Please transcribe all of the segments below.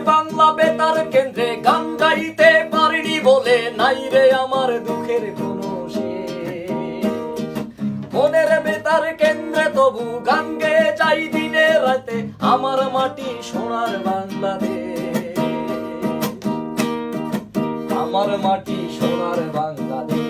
বাংলা বেতার কেন্দ্রে গান গাইতে পারিনি বলে নাই রে আমার দুঃখের কোনো শেষ। মনের বেতার কেন্দ্রে তবু গান গেয়ে যাই দিনে রাতে আমার মাটি সোনার বাংলাদেশ, আমার মাটি সোনার বাংলাদেশ।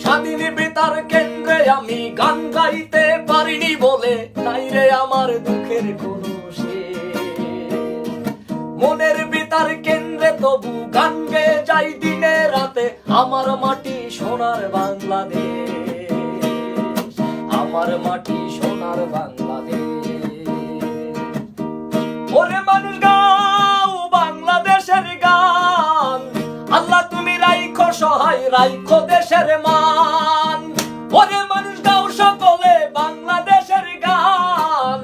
স্বাধীন বেতার কেন্দ্রে আমি গান গাইতে পারিনি বলে নাই রে আমার দুঃখের কোনো শেষ। মনের বেতার কেন্দ্রে তবু গান গেয়ে যাই দিনে রাতে আমার মাটি সোনার বাংলাদেশ, আমার মাটি সোনার বাংলাদেশ। ওরে মানুষ গাও বাংলাদেশের গান, আল্লাহ তুমি রাইখো সহায় রাইখো দেশের মান। ওরে মানুষ গাও সকলে বাংলাদেশের গান,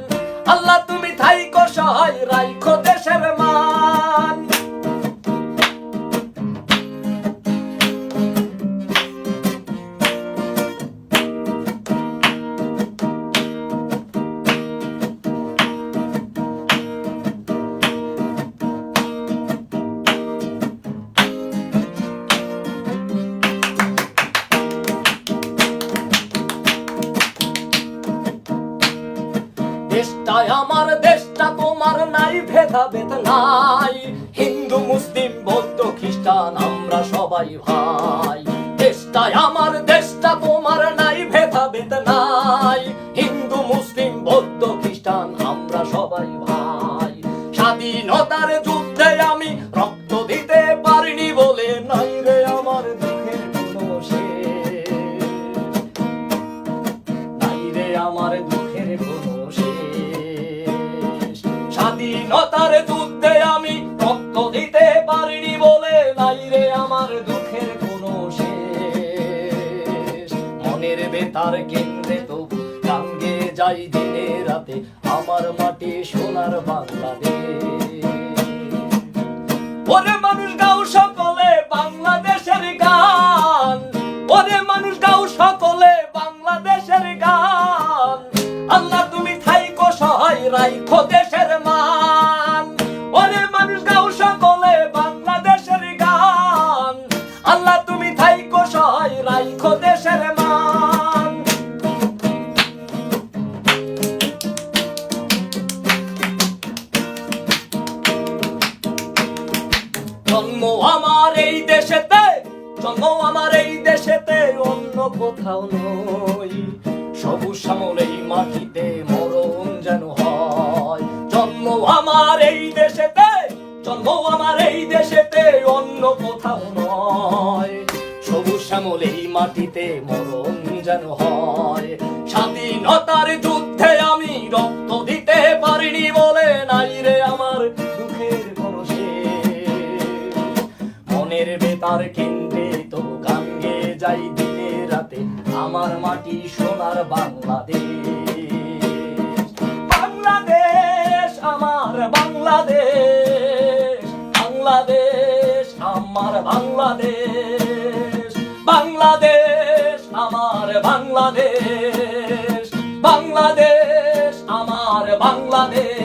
আল্লাহ তুমি থাইকো সহায় রাইখো দেশের মান। দেশটাই আমার দেশটা তোমার নাই ভেদাভেদ নাই, হিন্দু মুসলিম বৌদ্ধ খ্রিস্টান আমরা সবাই ভাই। দেশটাই আমার দেশটা তোমার নাই ভেদাভেদ নাই, হিন্দু মুসলিম বৌদ্ধ খ্রিস্টান আমরা সবাই ভাই। স্বাধীনতার যুদ্ধে আমি রক্ত দিতে পারিনি বলে নাই রে আমার দুঃখের কোনো শেষ, নাই রে আমার দুঃখের কোনো শেষ। স্বাধীনতার যুদ্ধে আমি রক্ত দিতে পারিনি বলে নাই রে আমার দুঃখের কোনো শেষ। মনের বেতার কেন্দ্রে তবু গান গেয়ে যাই দিনে রাতে আমার মাটি সোনার বাংলাদেশ। ওরে মানুষ গাও সকলে বাংলাদেশের গান, ওরে মানুষ গাও সকলে বাংলাদেশের গান, আল্লাহ তুমি থাইকো সহায় রাইখো দেশের মান। ওরে মানুষ গাও সকলে বাংলাদেশের গান, আল্লাহ তুমি থাইকো সহায় রাইখো দেশের মান। জন্ম আমার এই দেশেতে, জন্ম আমার এই দেশেতে অন্য কোথাও নই, সবুজ শ্যামল এই মাটিতে মরণ যেন হয়। জন্ম আমার এই দেশেতে, জন্ম আমার এই দেশেতে অন্য কোথাও নয়, সবুজ শ্যামল এই মাটিতে মরণ যেন হয়। স্বাধীনতার যুদ্ধে আমি রক্ত দিতে পারিনি বলে নাই রে আমার দুঃখের কোনো শেষ। মনের বেতার কেন্দ্রে তো গান গেয়ে যাই দিনে রাতে আমার মাটি সোনার বাংলাদেশ। বাংলাদেশ আমার বাংলাদেশ, বাংলাদেশ আমার বাংলাদেশ, বাংলাদেশ আমার বাংলাদেশ, বাংলাদেশ আমার বাংলাদেশ।